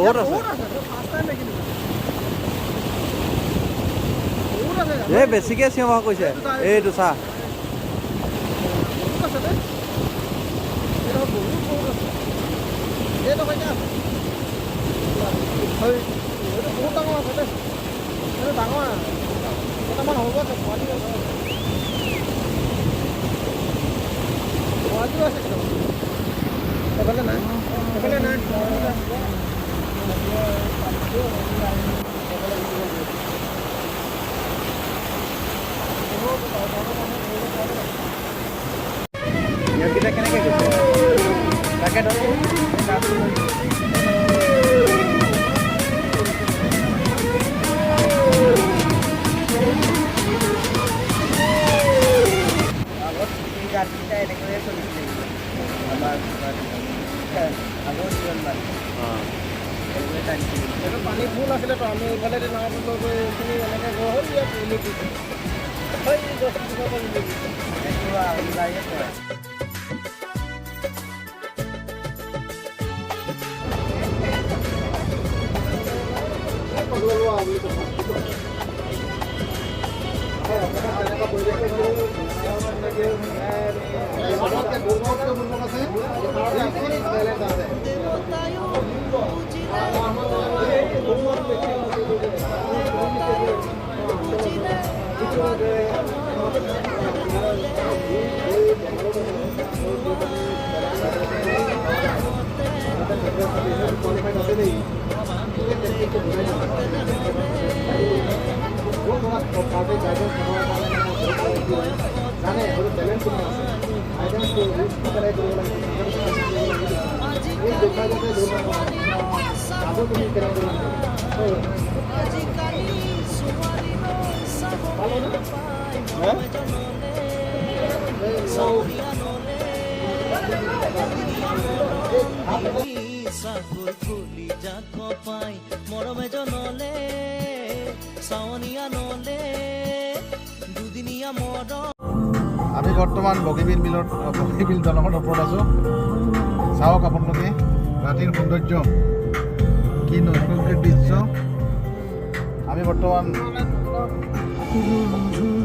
বহুত আছে এই বেছিকৈ চিঞৰ বাখৰ কৰিছে এইটো চা বহুত ডাঙৰ আছে দেই এইটো ডাঙৰ কেইটামান হ'ব পোৱালিও আছে এফালে নাই এফালে নাই ইয়াৰকেইটা কেনেকৈ গৈছে তাকেতো পানী ফুল আছিলে তো আমি এইফালে নাওটো লৈ এইখিনি এনেকৈ গৈ হ'ল ইয়াত উলি দিছোঁ মৰমে জনলে চাৱনীয়া নলে দুদিনীয়া মৰম আমি বৰ্তমান বগীবিল দলঙৰ ওপৰত আছোঁ চাওক আপোনালোকে ৰাতিৰ সৌন্দৰ্য কি নৈসৰ্গিক দৃশ্য আমি বৰ্তমান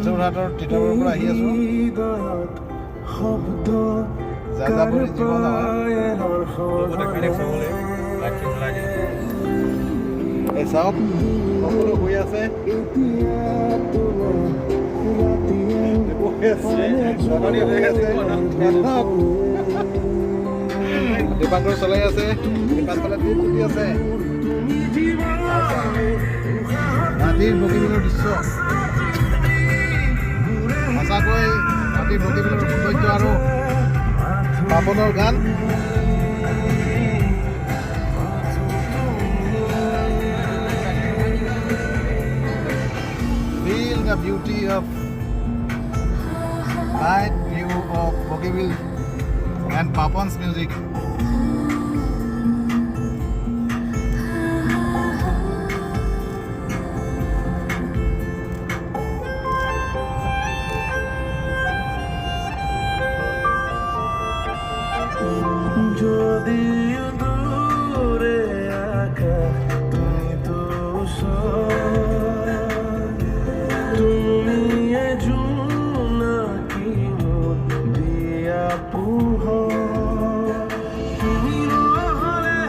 যোৰহাটৰ তিতাবৰৰ পৰা আহি আছোঁ যাযাবৰী জীৱন এই চাওক সকলো শুই আছে দীপাংকৰ চলাই আছে পাছফালে ফুটি আছে ৰাতিৰ বগীবিলৰ দৃশ্য সঁচাকৈ ৰাতিৰ বগীবিলৰ সৌন্দৰ্য আৰু পাপনৰ গান feel the beauty of night view of Bogeyville and Papan's music. যদি দূরে আঁকা তুমি তো তুমি জুনা কি দিয়া পুহ তুমি নহলে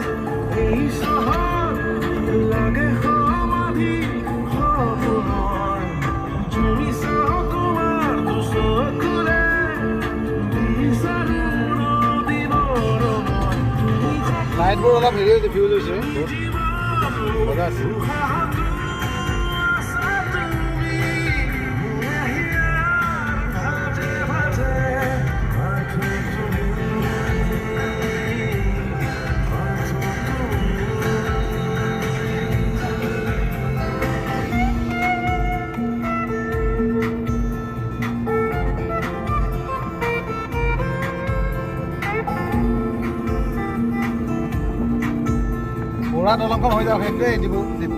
এই শহর লাগে সমাধি সপোনৰ তুমি চাও তোমাৰ দুচকুৰে বিচাৰো লাইটবোৰ অলপ হেৰি হৈছে ভিউজ হৈছে বহুত আছে পুৰা দলংখন হৈ যাওক সেইটোৱে দিব তুমি